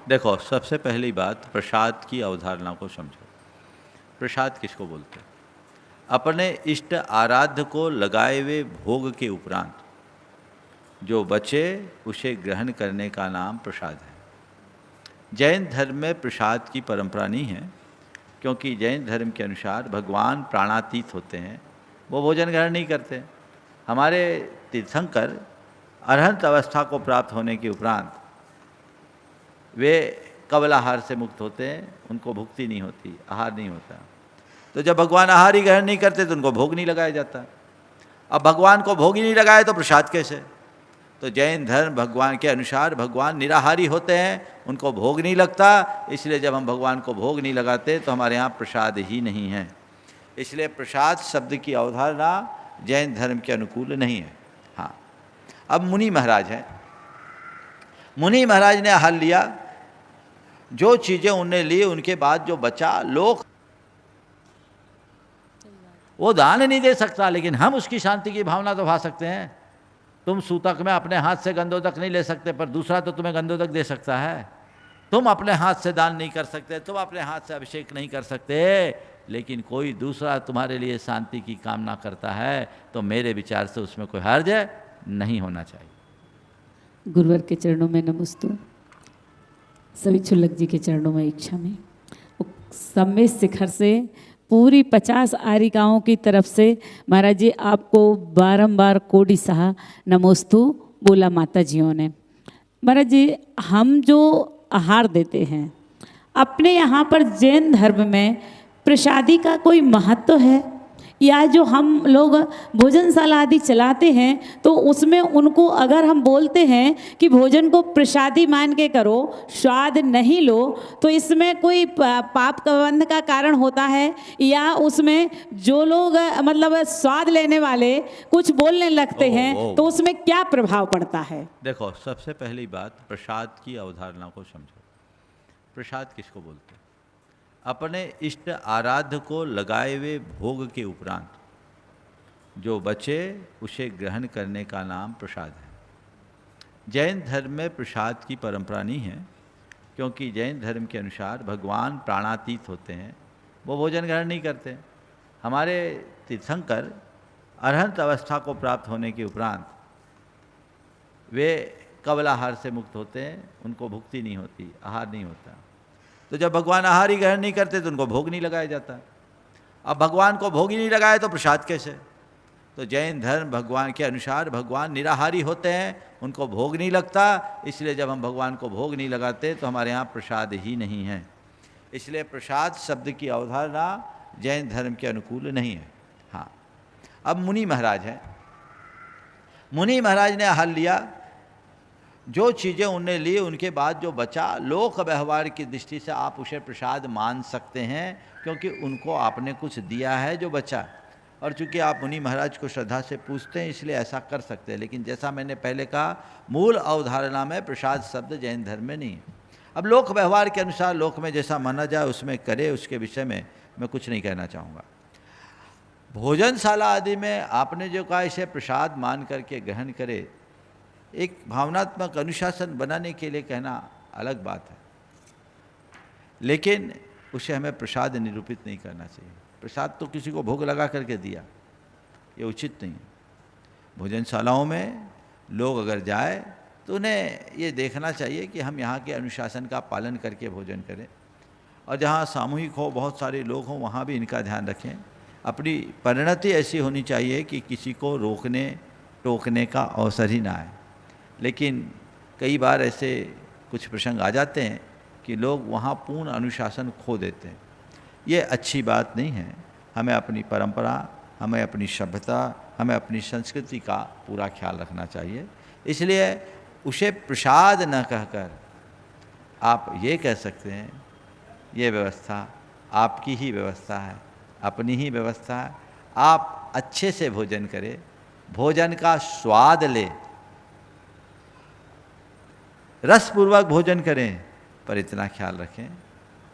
देखो, सबसे पहली बात प्रसाद की अवधारणा को समझो। प्रसाद किसको बोलते हैं? अपने इष्ट आराध्य को लगाए हुए भोग के उपरांत जो बचे उसे ग्रहण करने का नाम प्रसाद है। जैन धर्म में प्रसाद की परंपरा नहीं है, क्योंकि जैन धर्म के अनुसार भगवान प्राणातीत होते हैं, वो भोजन ग्रहण नहीं करते। हमारे तीर्थंकर अरहंत अवस्था को प्राप्त होने के उपरांत वे कबल आहार से मुक्त होते हैं, उनको भुक्ति नहीं होती, आहार नहीं होता। तो जब भगवान आहार ही ग्रहण नहीं करते तो उनको भोग नहीं लगाया जाता। अब भगवान को भोग ही नहीं लगाए तो प्रसाद कैसे? तो जैन धर्म भगवान के अनुसार भगवान निराहारी होते हैं, उनको भोग नहीं लगता, इसलिए जब हम भगवान को भोग नहीं लगाते तो हमारे यहाँ प्रसाद ही नहीं है। इसलिए प्रसाद शब्द की अवधारणा जैन धर्म के अनुकूल नहीं है। हाँ, अब मुनि महाराज हैं। मुनि महाराज ने आहार लिया, जो चीज़ें उनने ली उनके बाद जो बचा लोग वो दान नहीं दे सकता, लेकिन हम उसकी शांति की भावना तो भा सकते हैं। तुम सूतक में अपने हाथ से गंधोदक नहीं ले सकते, पर दूसरा तो तुम्हें गंधोदक दे सकता है। तुम अपने हाथ से दान नहीं कर सकते, तुम अपने हाथ से अभिषेक नहीं कर सकते, लेकिन कोई दूसरा तुम्हारे लिए शांति की कामना करता है तो मेरे विचार से उसमें कोई हर्ज नहीं होना चाहिए। गुरुवर के चरणों में नमस्तु। सभी छुल्लक जी के चरणों में इच्छा में सम्मेद शिखर से पूरी 50 आरिकाओं की तरफ से महाराज जी आपको बारंबार कोटि सहा नमोस्तु बोला माता जियों ने। महाराज जी, हम जो आहार देते हैं अपने यहाँ पर जैन धर्म में प्रसादी का कोई महत्व है, या जो हम लोग भोजनशाला आदि चलाते हैं तो उसमें उनको अगर हम बोलते हैं कि भोजन को प्रसादी मान के करो, स्वाद नहीं लो, तो इसमें कोई पाप प्रबंध का कारण होता है, या उसमें जो लोग मतलब स्वाद लेने वाले कुछ बोलने लगते हैं तो उसमें क्या प्रभाव पड़ता है? देखो, सबसे पहली बात प्रसाद की अवधारणा को समझो। प्रसाद किसको बोलते हैं? अपने इष्ट आराध्य को लगाए हुए भोग के उपरांत जो बचे उसे ग्रहण करने का नाम प्रसाद है। जैन धर्म में प्रसाद की परंपरा नहीं है, क्योंकि जैन धर्म के अनुसार भगवान प्राणातीत होते हैं, वो भोजन ग्रहण नहीं करते। हमारे तीर्थंकर अरहंत अवस्था को प्राप्त होने के उपरांत वे कबल आहार से मुक्त होते हैं, उनको भुक्ति नहीं होती, आहार नहीं होता। तो जब भगवान आहार ही ग्रहण नहीं करते तो उनको भोग नहीं लगाया जाता। अब भगवान को भोग ही नहीं लगाए तो प्रसाद कैसे? तो जैन धर्म भगवान के अनुसार भगवान निराहारी होते हैं, उनको भोग नहीं लगता, इसलिए जब हम भगवान को भोग नहीं लगाते तो हमारे यहाँ प्रसाद ही नहीं है। इसलिए प्रसाद शब्द की अवधारणा जैन धर्म के अनुकूल नहीं है। हाँ, अब मुनि महाराज हैं। मुनि महाराज ने आहार लिया, जो चीज़ें उनने ली उनके बाद जो बचा लोक व्यवहार की दृष्टि से आप उसे प्रसाद मान सकते हैं, क्योंकि उनको आपने कुछ दिया है जो बचा। और चूँकि आप मुनि महाराज को श्रद्धा से पूछते हैं इसलिए ऐसा कर सकते हैं, लेकिन जैसा मैंने पहले कहा मूल अवधारणा में प्रसाद शब्द जैन धर्म में नहीं है। अब लोक व्यवहार के अनुसार लोक में जैसा माना जाए उसमें करे, उसके विषय में मैं कुछ नहीं कहना चाहूँगा। भोजनशाला आदि में आपने जो कहा इसे प्रसाद मान करके ग्रहण करे, एक भावनात्मक अनुशासन बनाने के लिए कहना अलग बात है, लेकिन उसे हमें प्रसाद निरूपित नहीं करना चाहिए। प्रसाद तो किसी को भोग लगा करके दिया, ये उचित नहीं है। भोजनशालाओं में लोग अगर जाए तो उन्हें ये देखना चाहिए कि हम यहाँ के अनुशासन का पालन करके भोजन करें, और जहाँ सामूहिक हो, बहुत सारे लोग हों, वहाँ भी इनका ध्यान रखें। अपनी परिणति ऐसी होनी चाहिए कि किसी को रोकने टोकने का अवसर ही ना आए। लेकिन कई बार ऐसे कुछ प्रसंग आ जाते हैं कि लोग वहाँ पूर्ण अनुशासन खो देते हैं। ये अच्छी बात नहीं है। हमें अपनी परंपरा, हमें अपनी सभ्यता, हमें अपनी संस्कृति का पूरा ख्याल रखना चाहिए। इसलिए उसे प्रसाद न कहकर आप ये कह सकते हैं ये व्यवस्था आपकी ही व्यवस्था है, अपनी ही व्यवस्था है। आप अच्छे से भोजन करें, भोजन का स्वाद लें, रसपूर्वक भोजन करें, पर इतना ख्याल रखें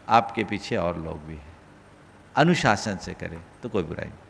आपके पीछे और लोग भी हैं। अनुशासन से करें तो कोई बुराई नहीं।